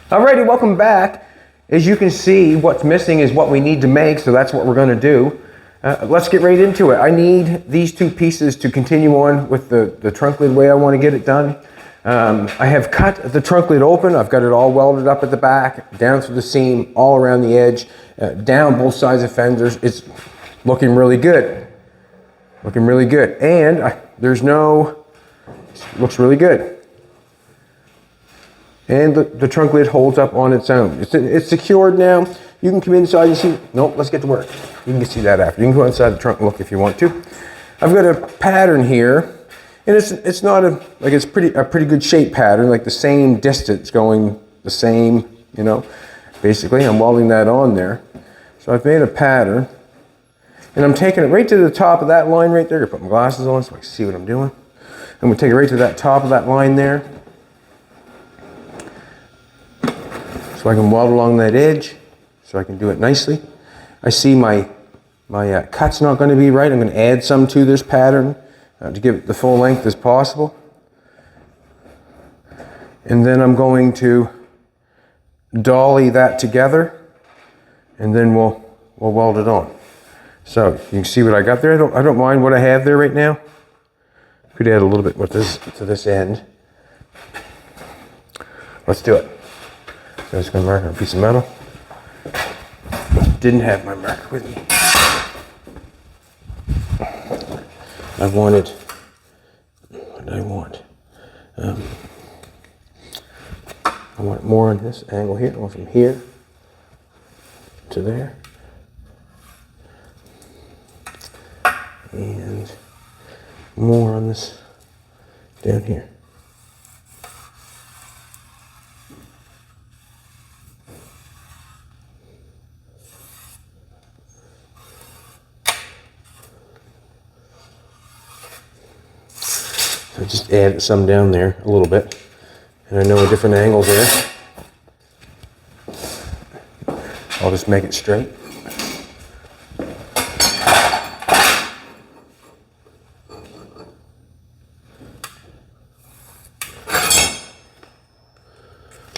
Alrighty, welcome back. As you can see, what's missing is what we need to make, so that's what we're going to do. Let's get right into it. I need these two pieces to continue on with the trunk lid way I want to get it done. I have cut the trunk lid open. I've got it all welded up at the back, down through the seam, all around the edge, down both sides of fenders. It's looking really good. Looking really good. And looks really good. And the trunk lid holds up on its own. It's secured now. You can come inside and see. Nope, let's get to work. You can see that after. You can go inside the trunk and look if you want to. I've got a pattern here, and it's not it's a pretty good shape pattern, like the same distance going the same, basically. I'm welding that on there. So I've made a pattern, and I'm taking it right to the top of that line right there. I put my glasses on so I can see what I'm doing. I'm going to take it right to that top of that line there, so I can weld along that edge, so I can do it nicely. I see my cut's not going to be right. I'm going to add some to this pattern to give it the full length as possible. And then I'm going to dolly that together, and then we'll weld it on. So you can see what I got there. I don't mind what I have there right now. Could add a little bit with this to this end. Let's do it. So I'm just going to mark on a piece of metal. Didn't have my marker with me. What did I want? I want more on this angle here. I want from here to there. And more on this down here. So just add some down there a little bit, and I know a different angle there. I'll just make it straight.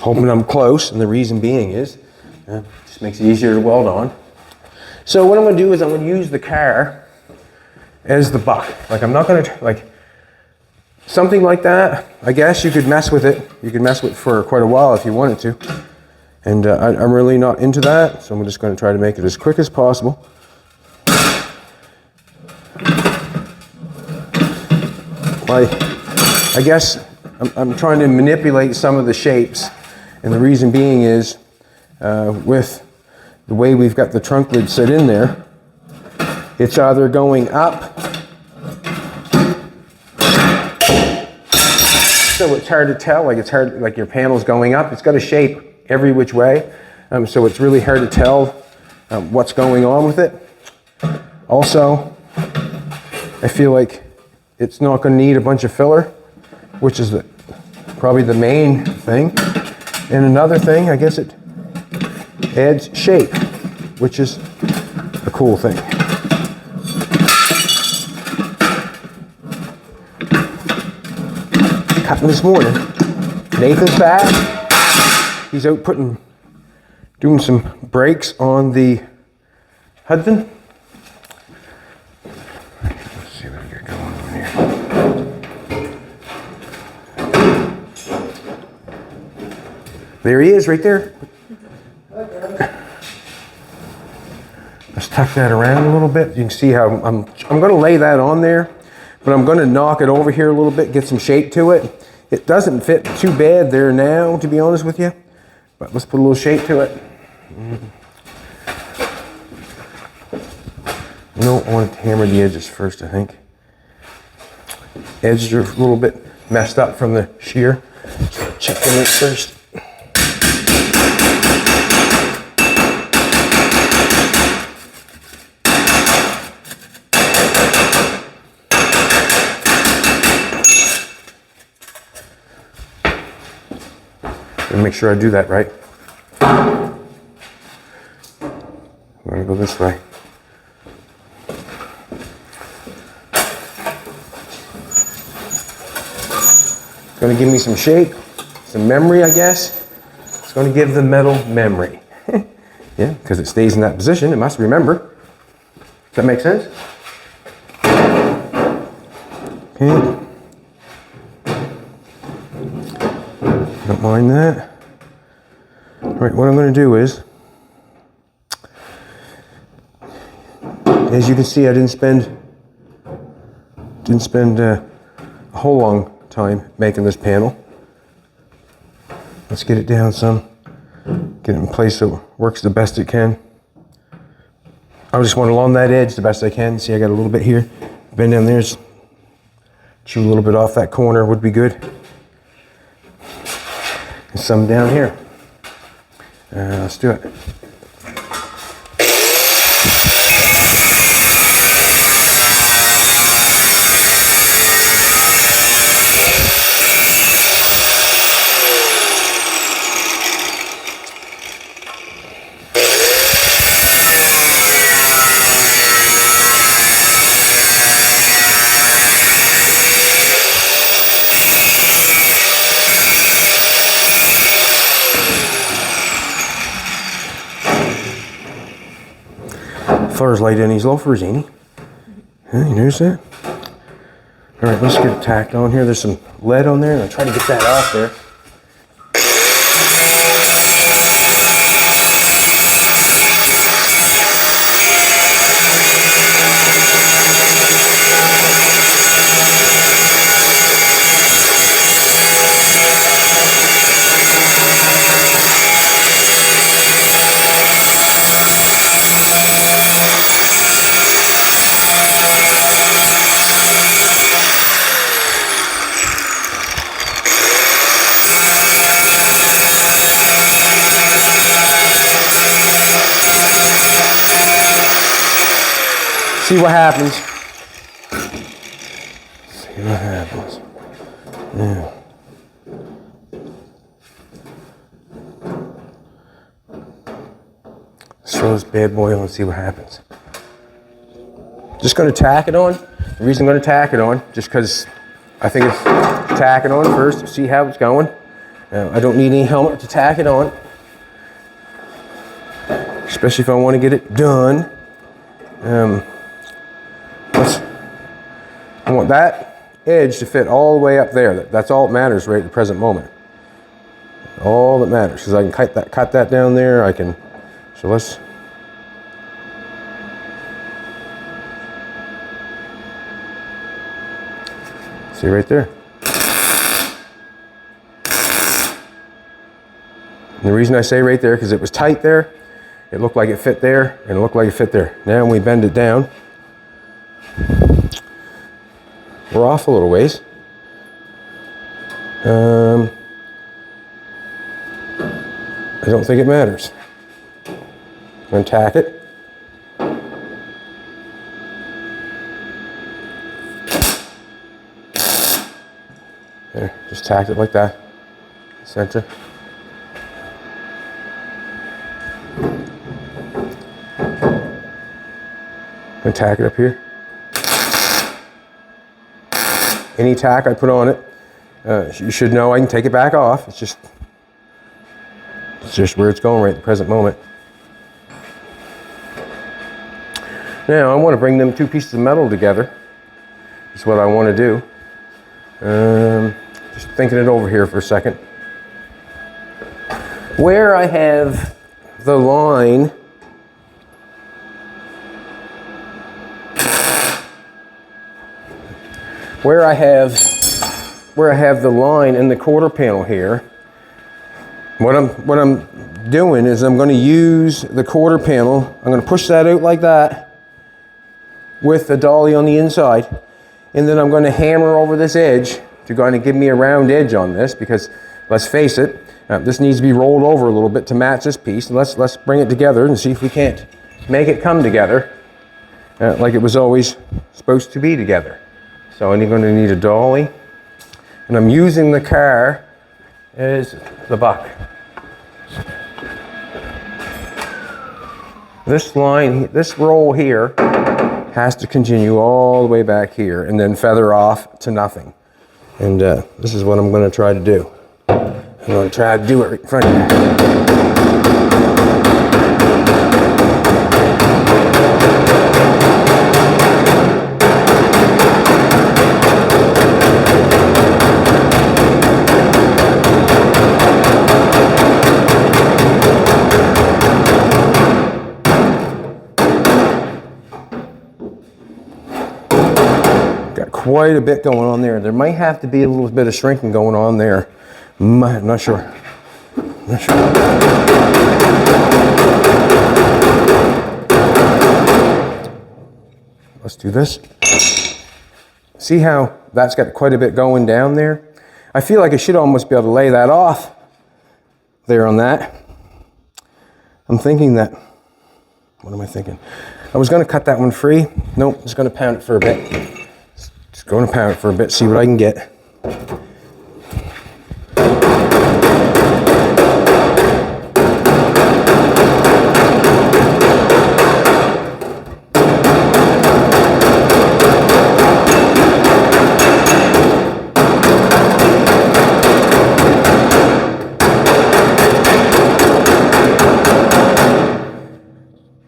Hoping I'm close, and the reason being is just makes it easier to weld on. So what I'm going to do is I'm going to use the car as the buck. Like, I'm not going to something like that. I guess you could mess with it. You could mess with it for quite a while if you wanted to. And I'm really not into that, so I'm just going to try to make it as quick as possible. I guess I'm trying to manipulate some of the shapes. And the reason being is, with the way we've got the trunk lid set in there, it's either going up, so it's hard to tell, like your panel's going up. It's got a shape every which way, so it's really hard to tell what's going on with it. Also, I feel like it's not going to need a bunch of filler, which is probably the main thing. And another thing, I guess it adds shape, which is a cool thing. Cutting this morning. Nathan's back. He's out doing some brakes on the Hudson. Let's see what I got going on here. There he is, right there. Let's tuck that around a little bit. You can see how I'm going to lay that on there, but I'm going to knock it over here a little bit, get some shape to it. It doesn't fit too bad there now, to be honest with you, but let's put a little shape to it. No, I want to hammer the edges first, I think. Edges are a little bit messed up from the shear, so check them out first. And make sure I do that right. I'm going to go this way. It's going to give me some shape, some memory, I guess. It's going to give the metal memory. Yeah, because it stays in that position, it must remember. Does that make sense? Okay. Don't mind that. All right, what I'm going to do is, as you can see, I didn't spend a whole long time making this panel. Let's get it down some, get it in place so it works the best it can. I just want to along that edge the best I can. See, I got a little bit here. Bend down there, chew a little bit off that corner would be good. And some down here. Let's do it. Fella's light in these loafers, ain't he? Huh, you notice that? All right, let's get it tacked on here. There's some lead on there, and I'll try to get that off there. See what happens. See what happens. Yeah. Let's throw this bad boy on and see what happens. Just going to tack it on. The reason I'm going to tack it on, just because I think it's tack it on first, see how it's going. I don't need any helmet to tack it on, especially if I want to get it done. I want that edge to fit all the way up there. That's all that matters right at the present moment. All that matters, because I can cut that down there. I can. So let's. See right there. And the reason I say right there, because it was tight there, it looked like it fit there, and it looked like it fit there. Now when we bend it down, we're off a little ways. I don't think it matters. I'm going to tack it. There, just tack it like that. Center. I'm going to tack it up here. Any tack I put on it, you should know I can take it back off. It's just where it's going right at the present moment. Now I want to bring them two pieces of metal together. That's what I want to do. Just thinking it over here for a second. Where I have the line where I have the line in the quarter panel here, what I'm doing is I'm going to use the quarter panel. I'm going to push that out like that with the dolly on the inside, and then I'm going to hammer over this edge to kind of give me a round edge on this, because let's face it, this needs to be rolled over a little bit to match this piece. And let's bring it together and see if we can't make it come together like it was always supposed to be together. So I'm going to need a dolly, and I'm using the car as the buck. This line, this roll here, has to continue all the way back here and then feather off to nothing. And this is what I'm going to try to do. I'm going to try to do it right in front of you. quite a bit going on there. There might have to be a little bit of shrinking going on there. I'm not sure. Not sure. Let's do this. See how that's got quite a bit going down there? I feel like I should almost be able to lay that off there on that. I'm thinking that, what am I thinking? I was going to cut that one free. Nope, just going to pound it for a bit. Just going to pound it for a bit, see what I can get.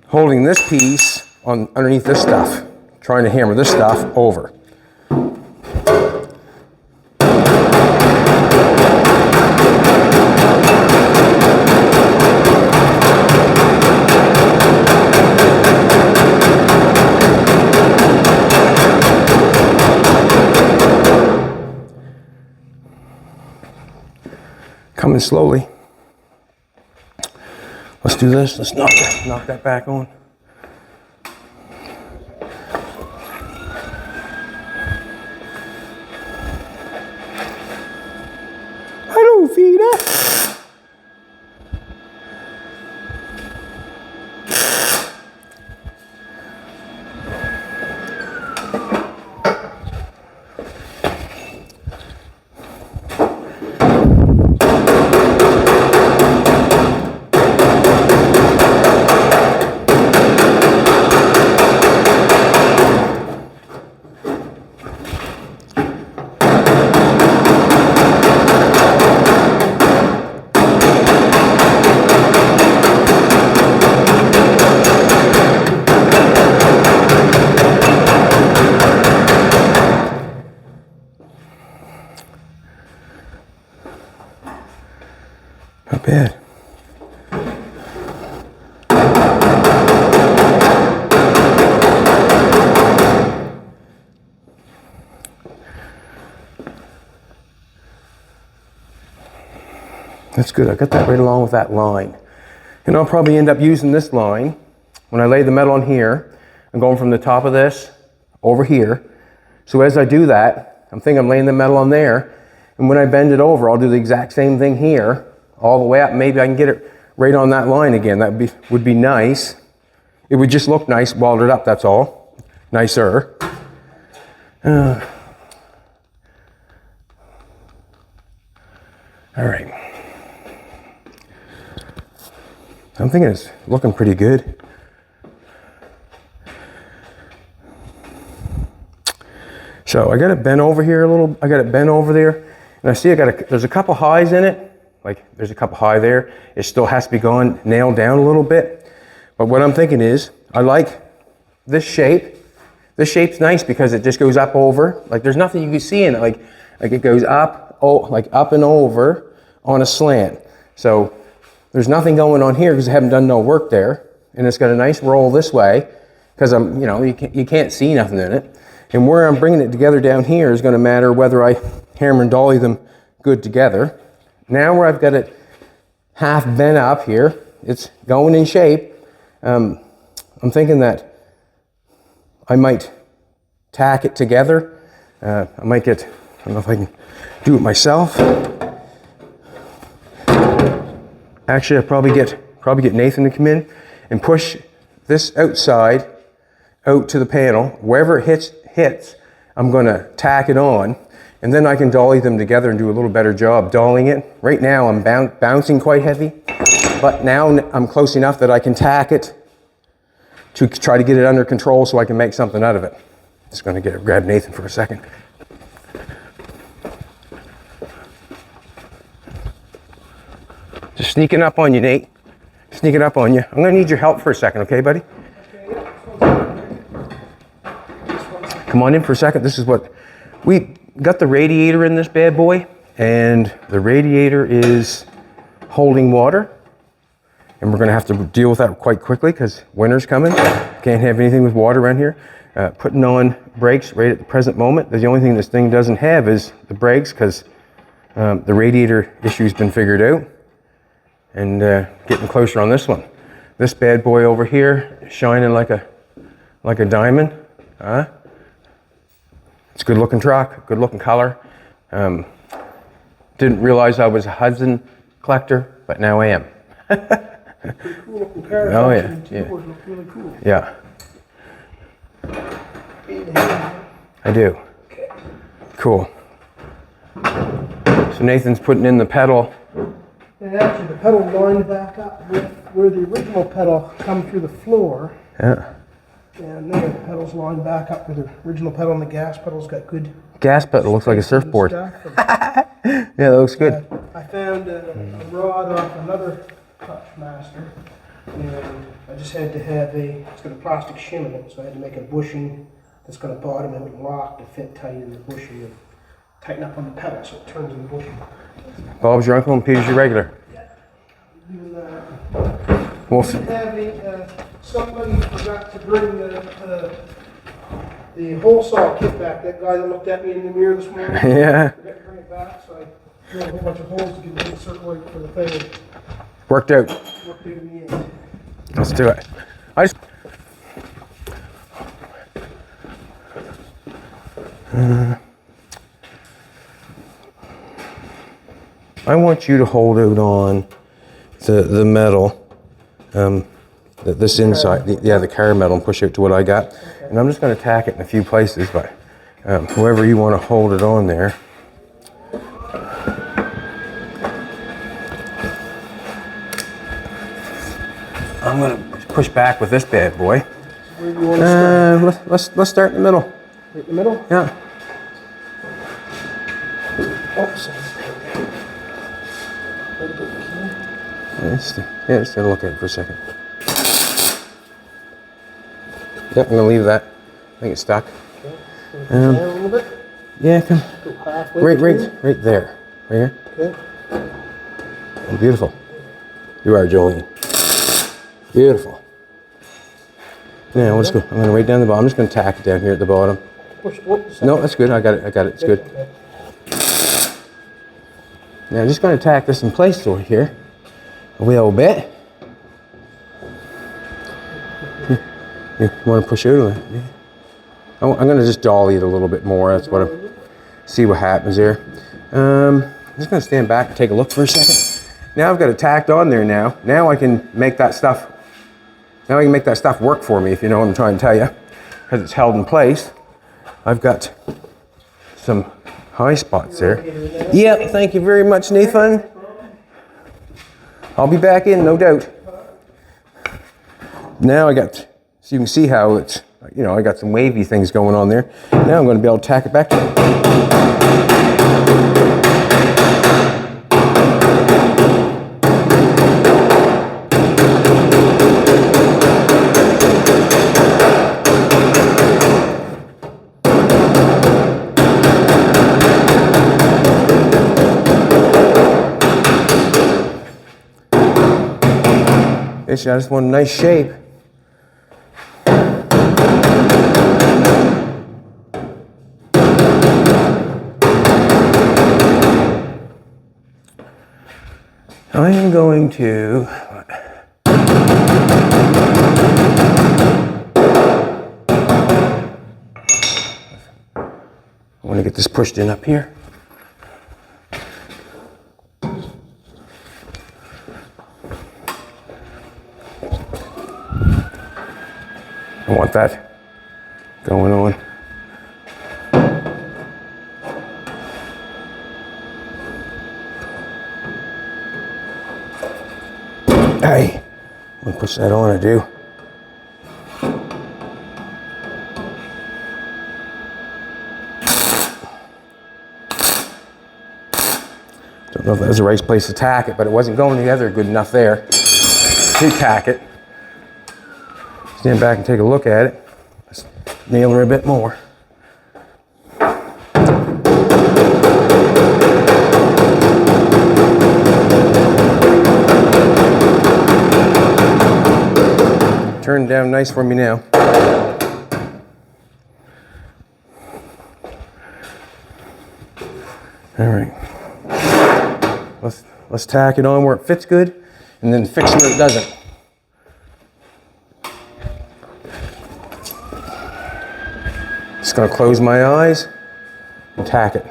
Holding this piece on underneath this stuff, trying to hammer this stuff over. Coming slowly. Let's do this. Let's knock that back on. Hello, Vida. Not bad. That's good. I got that right along with that line. And I'll probably end up using this line when I lay the metal on here. I'm going from the top of this over here. So as I do that, I'm thinking I'm laying the metal on there. And when I bend it over, I'll do the exact same thing here, all the way up. Maybe I can get it right on that line again. That would be nice. It would just look nice welded up, that's all. Nicer. All right. I'm thinking it's looking pretty good. So I got it bent over here a little. I got it bent over there, and I see there's a couple highs in it. Like there's a couple high there. It still has to be nailed down a little bit. But what I'm thinking is, I like this shape. This shape's nice because it just goes up over. Like there's nothing you can see in it. Like it goes up, like up and over on a slant. So there's nothing going on here because I haven't done no work there. And it's got a nice roll this way because you can't see nothing in it. And where I'm bringing it together down here is going to matter whether I hammer and dolly them good together. Now where I've got it half bent up here, it's going in shape. I'm thinking that I might tack it together. I don't know if I can do it myself. Actually, I'll probably get Nathan to come in and push this outside out to the panel. Wherever it hits, I'm going to tack it on, and then I can dolly them together and do a little better job dollying it. Right now, I'm bouncing quite heavy, but now I'm close enough that I can tack it to try to get it under control so I can make something out of it. Just going to grab Nathan for a second. Just sneaking up on you, Nate. Sneaking up on you. I'm going to need your help for a second, okay, buddy? Come on in for a second. This is what we got, the radiator in this bad boy, and the radiator is holding water, and we're going to have to deal with that quite quickly because winter's coming. Can't have anything with water around here. Putting on brakes right at the present moment. The only thing this thing doesn't have is the brakes, because the radiator issue's been figured out. And getting closer on this one. This bad boy over here, shining like a diamond. It's a good looking truck, good looking color. Didn't realize I was a Hudson collector, but now I am. Pretty cool looking car. Oh yeah, yeah. Look really cool. Yeah. I do. Cool. So Nathan's putting in the pedal. And actually the pedal lined back up with where the original pedal come through the floor. Yeah. And then the pedal's lined back up with the original pedal, and the gas pedal's got good Gas pedal looks like a surfboard. Yeah, that looks good. I found a rod off another Clutch Master, and I just had to have it's got a plastic shim in it, so I had to make a bushing that's got a bottom out and lock to fit tight in the bushing and tighten up on the pedal so it turns in the bushing. Bob's your uncle and Peter's your regular. Even, Well, somebody forgot to bring the hole saw kit back. That guy that looked at me in the mirror this morning. yeah. Forgot to bring it back, so I drilled a whole bunch of holes to get a little circle for the thing. Worked out. Worked out in the end. Let's do it. I want you to hold out on the metal, this inside, the car metal, and push it to what I got. Okay. And I'm just going to tack it in a few places, but whoever you want to hold it on there. I'm going to push back with this bad boy. Where do you want to start? Let's start in the middle. Right in the middle? Yeah. Oh, sorry. Just gonna look at it for a second. Yep, I'm gonna leave that. I think it's stuck. Okay. Down a little bit. Yeah, come. Go halfway. Right there. Right here. Okay. Oh, beautiful. You are, Jolene. Beautiful. Now let's go. I'm gonna right down the bottom. I'm just gonna tack it down here at the bottom. No, that's good. I got it. It's good. Okay. Now I'm just gonna tack this in place over here a little bit. You want to push out a little? Yeah. I'm going to just dolly it a little bit more. That's what see what happens there. I'm just going to stand back and take a look for a second. Now I've got it tacked on there now. Now I can make that stuff. Now I can make that stuff work for me, if you know what I'm trying to tell you, because it's held in place. I've got some high spots there. Yep. Thank you very much, Nathan. I'll be back in, no doubt. Now so you can see how it's, I got some wavy things going on there. Now I'm going to be able to tack it back. I just want a nice shape. I am going to get this pushed in up here. I want that going on. Hey, I'm gonna push that on, I do. Don't know if that was the right place to tack it, but it wasn't going together good enough there to tack it. Stand back and take a look at it. Let's nail her a bit more. turned down nice for me now. All right. Let's tack it on where it fits good, and then fix where it doesn't. Just gonna close my eyes and tack it.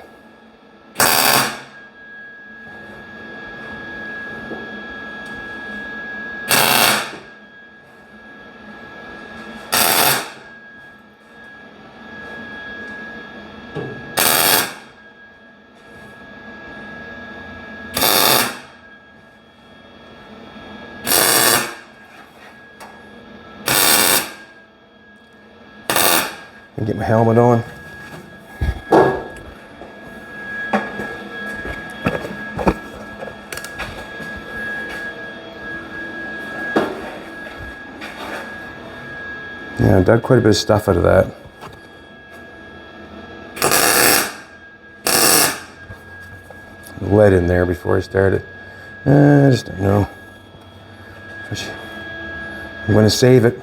And get my helmet on. Yeah, I dug quite a bit of stuff out of that. Lead in there before I started. I just don't know. I'm going to save it.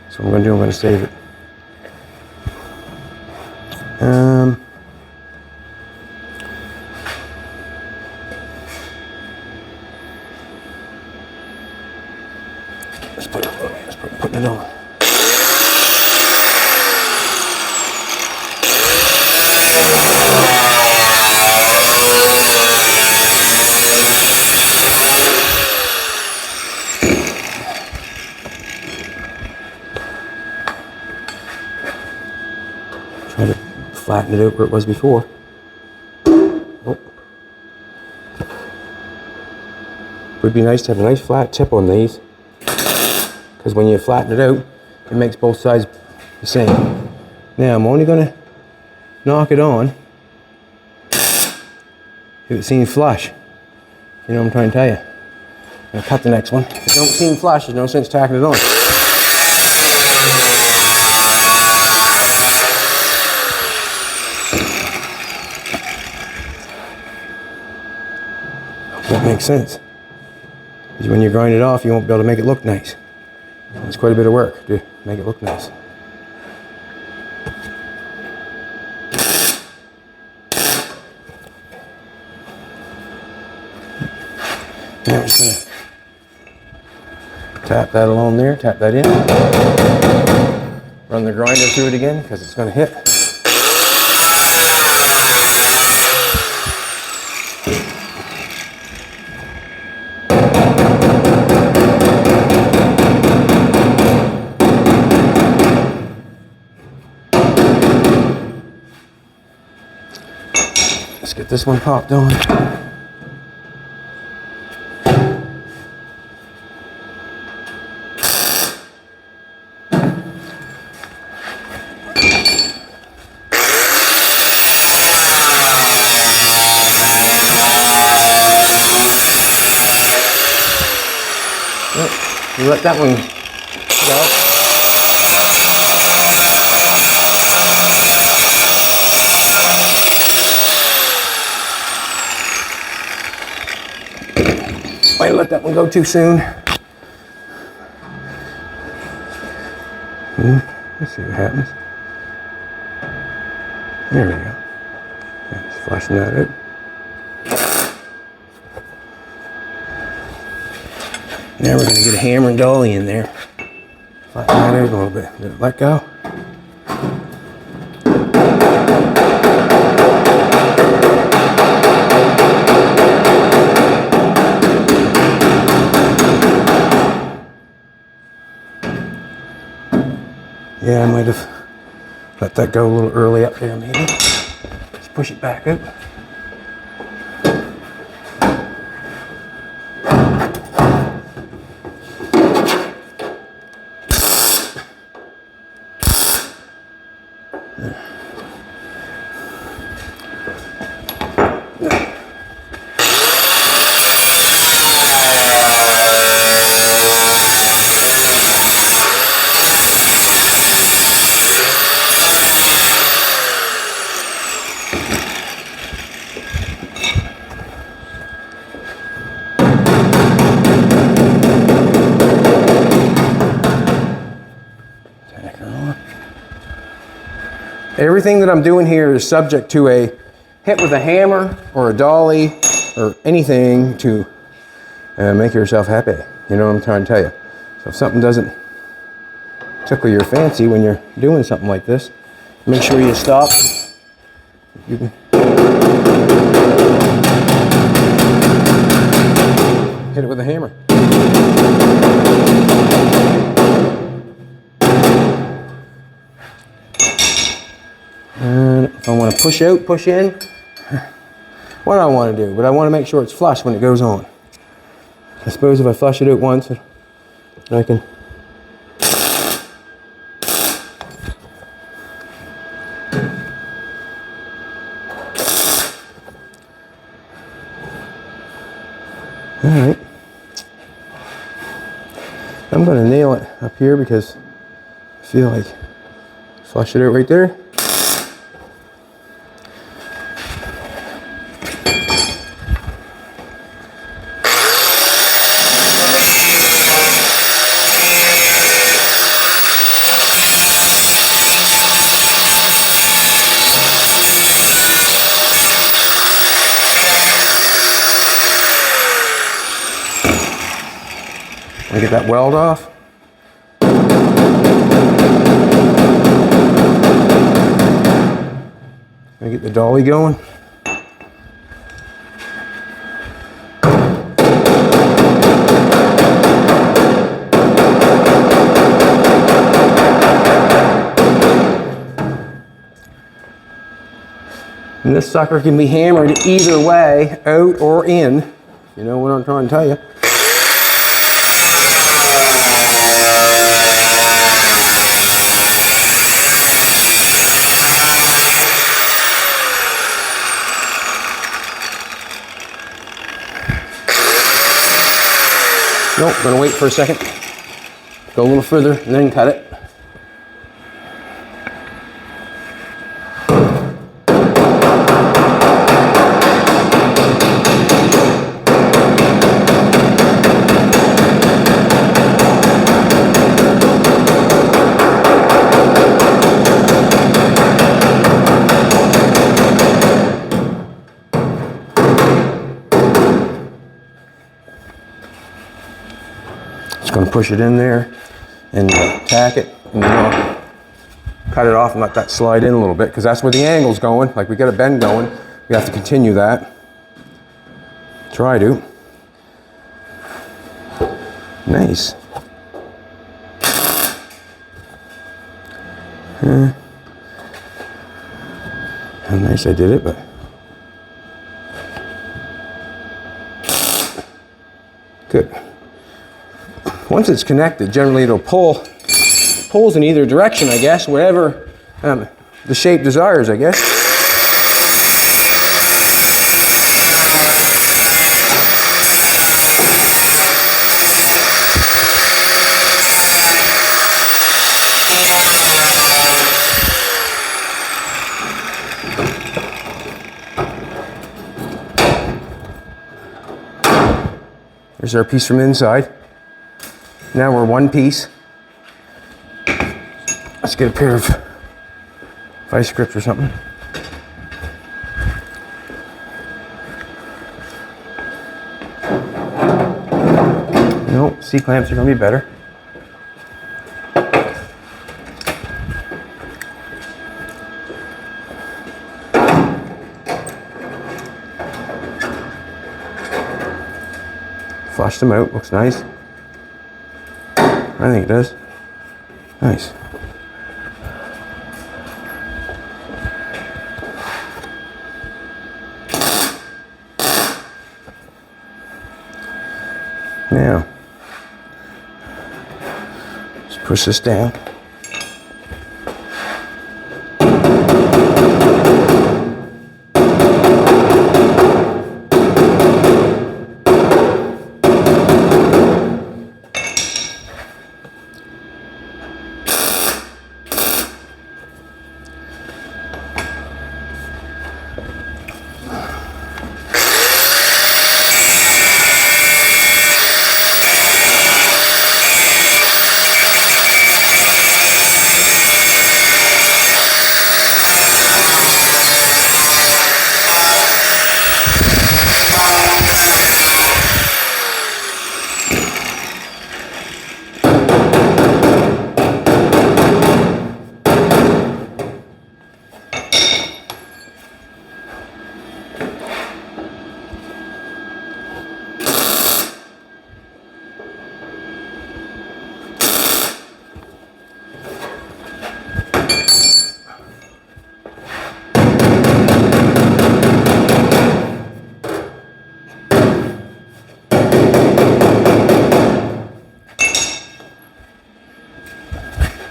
That's what I'm going to do. I'm going to save it. Let's put it on. Try to flatten it out where it was before. Oh. Would be nice to have a nice flat tip on these, because when you flatten it out, it makes both sides the same. Now I'm only going to knock it on if it seems flush. You know what I'm trying to tell you. I'm going to cut the next one. If it don't seem flush, there's no sense tacking it on. That makes sense. Because when you grind it off, you won't be able to make it look nice. It's quite a bit of work to make it look nice. Now I'm just going to tap that along there, tap that in. Run the grinder through it again because it's going to hit. Let's get this one popped on. You let that one go. Might let that one go too soon. Let's see what happens. There we go. Just flushing that out. Now we're going to get a hammer and dolly in there. Flatten that out a little bit. Let it let go. Yeah, I might have let that go a little early up there maybe. Let's push it back out. Everything that I'm doing here is subject to a hit with a hammer or a dolly or anything to make yourself happy. You know what I'm trying to tell you. So if something doesn't tickle your fancy when you're doing something like this, make sure you stop. You can hit it with a hammer. And if I want to push out, push in, what do I want to do? But I want to make sure it's flush when it goes on. I suppose if I flush it out once, I can. All right. I'm going to nail it up here because I feel like flush it out right there. I get that weld off. I get the dolly going. And this sucker can be hammered either way, out or in. You know what I'm trying to tell you. Nope, I'm gonna wait for a second. Go a little further and then cut it. Just going to push it in there and tack it, and then I'll cut it off and let that slide in a little bit because that's where the angle's going. Like we got a bend going, we have to continue that. Try to. Nice. How nice I did it, but good. Once it's connected, generally it'll pulls in either direction, I guess, whatever the shape desires, I guess. There's our piece from the inside. Now we're one piece. Let's get a pair of vice grips or something. No, C-clamps are going to be better. Flush them out, looks nice. I think it does. Nice. Now, let's push this down.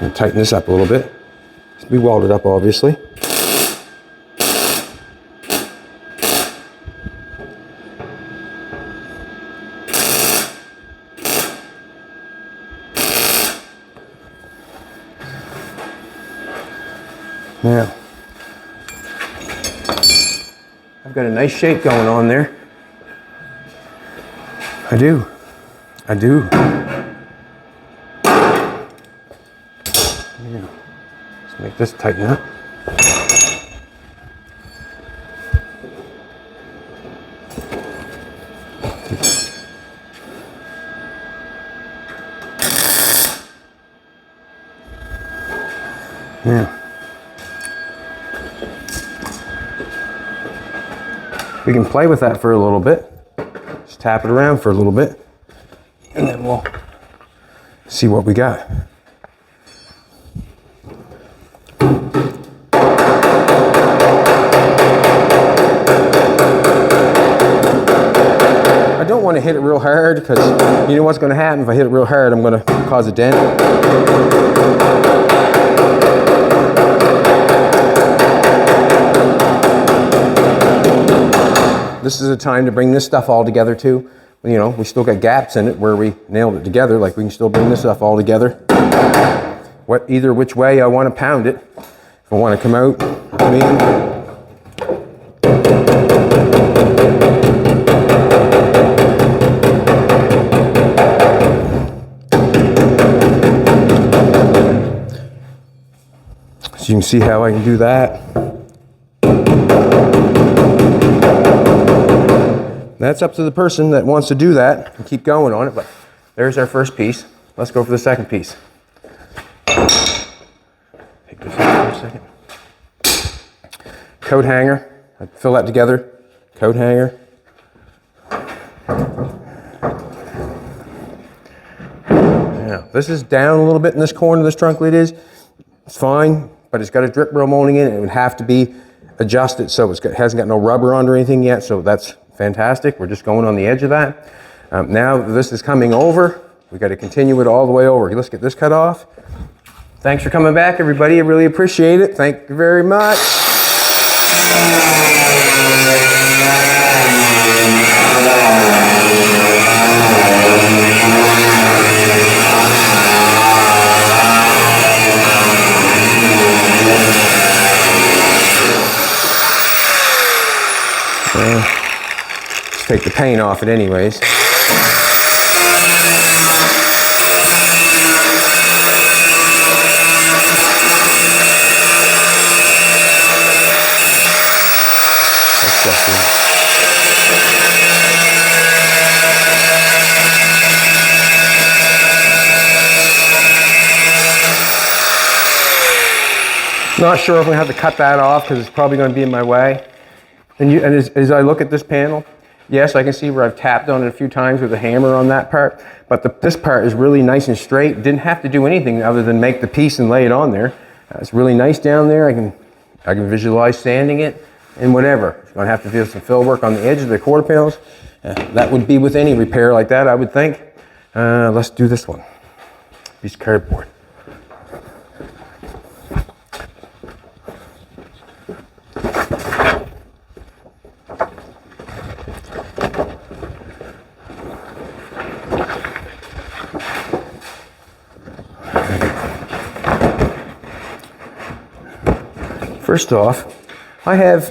And tighten this up a little bit. It's be welded up, obviously. Now, I've got a nice shape going on there. I do. Yeah. Let's make this tighten up. Yeah. We can play with that for a little bit. Just tap it around for a little bit, and then we'll see what we got. I don't want to hit it real hard because you know what's going to happen if I hit it real hard. I'm going to cause a dent. This is a time to bring this stuff all together too. You know, we still got gaps in it where we nailed it together. Like we can still bring this stuff all together. Either which way I want to pound it. If I want to come out, I mean. So you can see how I can do that. That's up to the person that wants to do that and keep going on it, but there's our first piece. Let's go for the second piece. Take this out for a second. Coat hanger. I fill that together. Coat hanger. Now, this is down a little bit in this corner, this trunk lid is. It's fine, but it's got a drip rail molding in it. It would have to be adjusted so it hasn't got no rubber on or anything yet, so that's fantastic. We're just going on the edge of that. Now this is coming over. We got to continue it all the way over. Let's get this cut off. Thanks for coming back, everybody. I really appreciate it. Thank you very much. Take the paint off it anyways. Not sure if I'm going to have to cut that off because it's probably going to be in my way. And as I look at this panel, yes, I can see where I've tapped on it a few times with a hammer on that part, but this part is really nice and straight. Didn't have to do anything other than make the piece and lay it on there. It's really nice down there. I can visualize sanding it and whatever. It's going to have to do some fill work on the edge of the quarter panels. That would be with any repair like that, I would think. Let's do this one. Piece of cardboard. First off,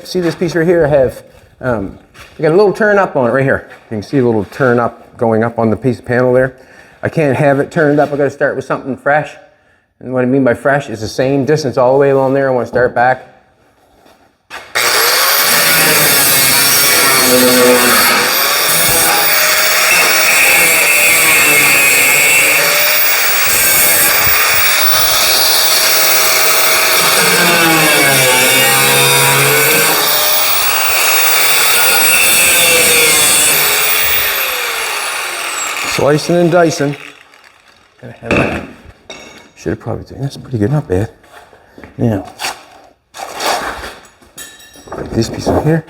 see this piece right here, I got a little turn up on it right here. You can see a little turn up going up on the piece of panel there. I can't have it turned up, I gotta start with something fresh. And what I mean by fresh is the same distance all the way along there. I wanna start back. Slicing and dicing. Should have probably done that's pretty good, not bad. Now, like this piece right here.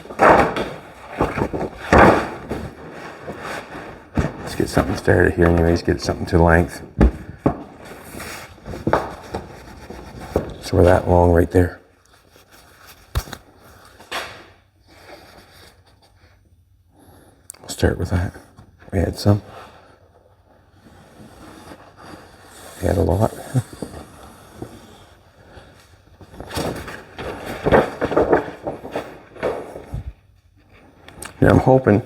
Let's get something started here anyways, get something to length. So we're that long right there. We'll start with that. We add some. Add a lot. Now I'm hoping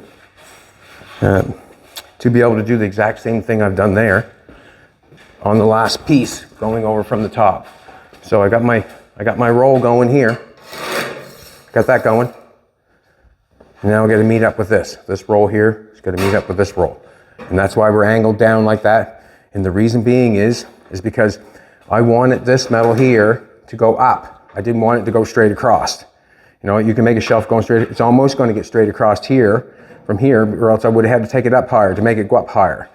to be able to do the exact same thing I've done there on the last piece going over from the top. So I got my roll going here. Got that going. Now I got to meet up with this. This roll here is going to meet up with this roll. And that's why we're angled down like that. And the reason being is because I wanted this metal here to go up. I didn't want it to go straight across. You know, you can make a shelf going straight, it's almost going to get straight across here, from here, or else I would have had to take it up higher to make it go up higher.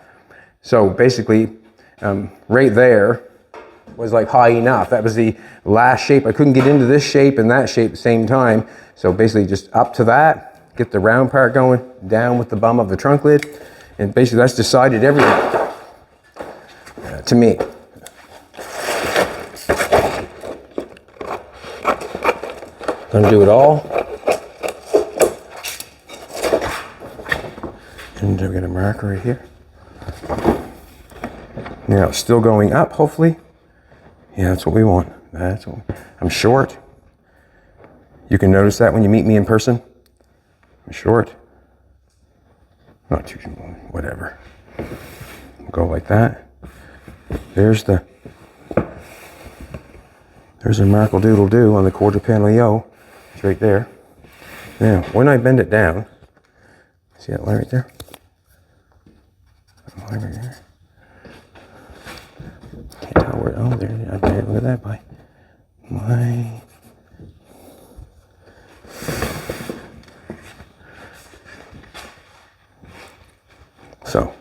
So basically, right there was like high enough. That was the last shape. I couldn't get into this shape and that shape at the same time. So basically just up to that, get the round part going, down with the bum of the trunk lid, and basically that's decided everything to me. Gonna do it all. And we got a marker right here. Now it's still going up, hopefully. Yeah, that's what we want. That's what I'm short. You can notice that when you meet me in person. I'm short. Not too, whatever. Go like that. There's a Markle Doodle Doo on the quarter panel yo. It's right there. Now, when I bend it down, see that line right there? That line right there. Can't tell where, oh, there, look at that by. My. So,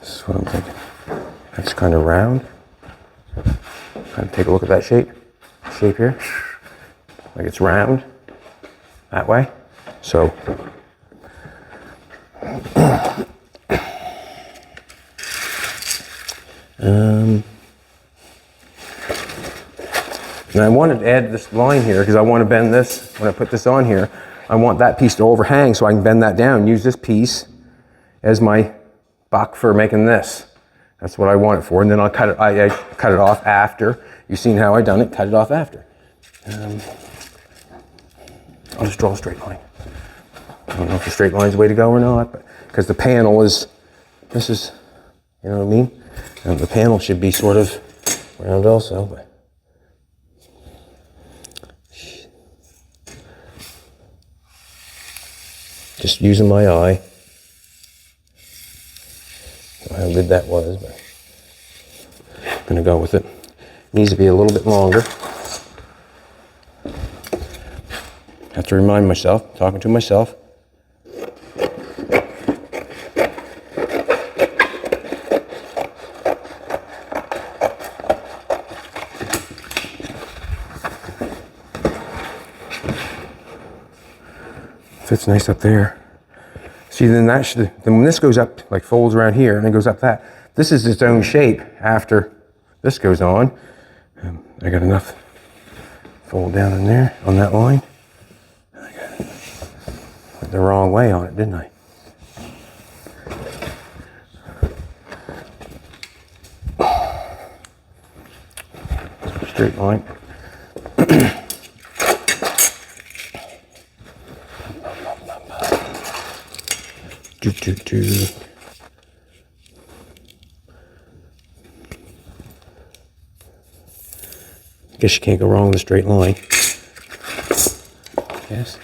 this is what I'm thinking. That's kind of round. Kind of take a look at that shape here. Like it's round that way. So and I wanted to add this line here because I want to bend this when I put this on here. I want that piece to overhang so I can bend that down, use this piece as my buck for making this. That's what I want it for, and then I'll cut it. I cut it off after. You've seen how I done it. Cut it off after. I'll just draw a straight line. I don't know if the straight line's the way to go or not, but because the panel is, this is, you know what I mean. And the panel should be sort of round also, but just using my eye. I don't know how good that was, but I'm gonna go with it. Needs to be a little bit longer. Have to remind myself, talking to myself. Fits nice up there. See, then that should, then when this goes up, like folds around here and then goes up that, this is its own shape after this goes on. I got enough fold down in there on that line. I got it the wrong way on it, didn't I? Straight line. Guess you can't go wrong with a straight line. Yes.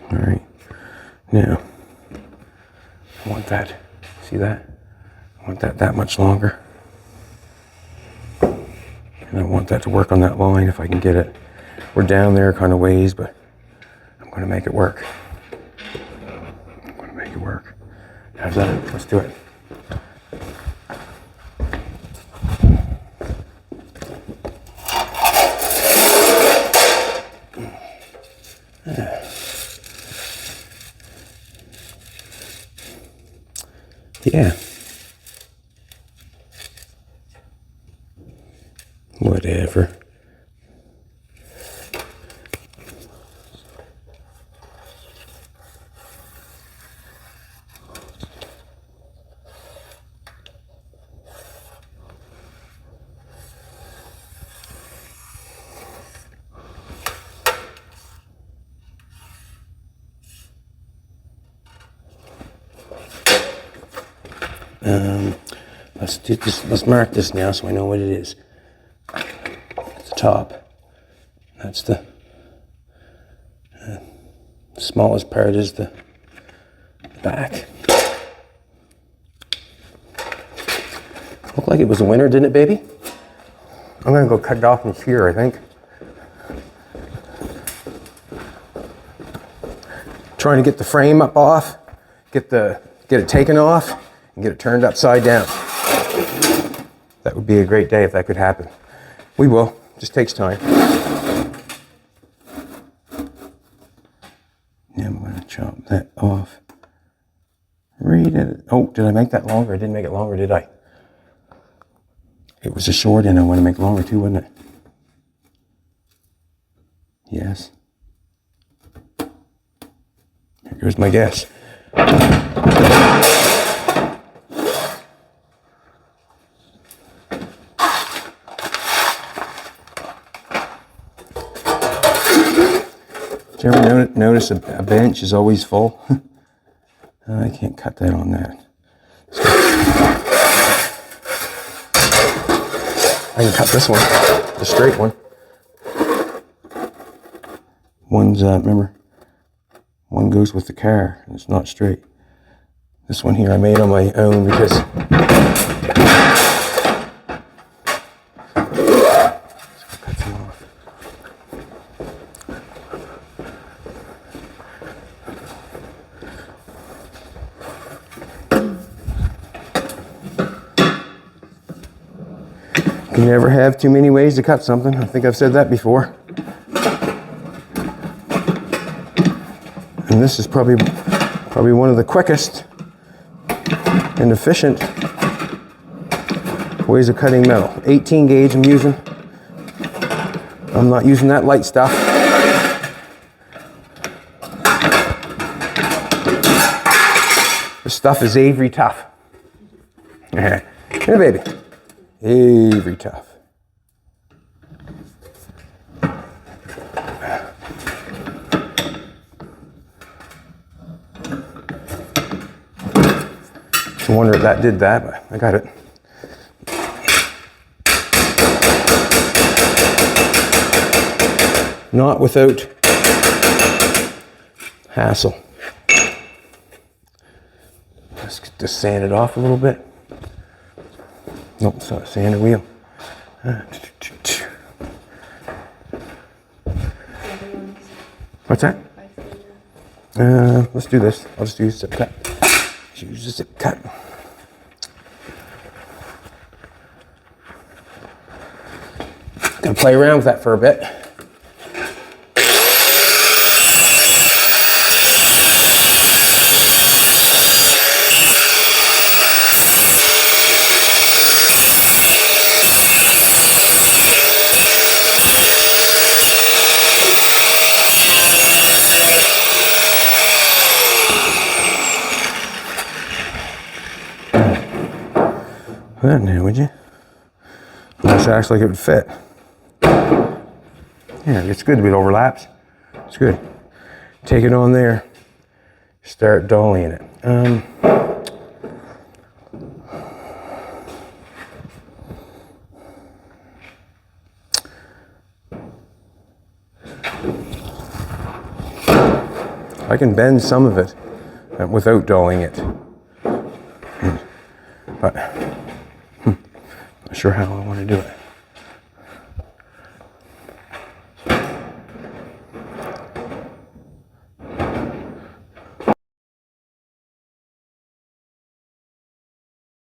All right. Now, I want that. See that? I want that much longer. And I want that to work on that line if I can get it. We're down there kind of ways, but I'm going to make it work. I'm going to make it work. How's that? Let's do it. Yeah. Whatever. Let's do this. Let's mark this now so I know what it is. It's the top. That's the smallest part is the back. Looked like it was a winner, didn't it, baby? I'm gonna go cut it off from here, I think. Trying to get the frame up off, get it taken off, and get it turned upside down. That would be a great day if that could happen. We will. Just takes time. Now I'm going to chop that off. Right at it. Oh, did I make that longer? I didn't make it longer, did I? It was a short end. I want to make it longer too, wouldn't it? Yes. Here goes my guess. Did you ever notice a bench is always full? I can't cut that on that. I can cut this one, the straight one. One's, remember, one goes with the car, and it's not straight. This one here I made on my own because cut some off. You never have too many ways to cut something. I think I've said that before. And this is probably one of the quickest and efficient ways of cutting metal. 18 gauge I'm using. I'm not using that light stuff. This stuff is Avery tough. Here, baby. Avery tough. I wonder if that did that, but I got it. Not without hassle. Let's just sand it off a little bit. Nope, it's not a sander wheel. What's that? Let's do this. I'll just use a zip cut. Use a zip cut. Gonna play around with that for a bit. That now, would you? This acts like it would fit. Yeah, it's good if it overlaps. It's good. Take it on there. Start dollying it. I can bend some of it without dollying it. But not sure how I want to do it.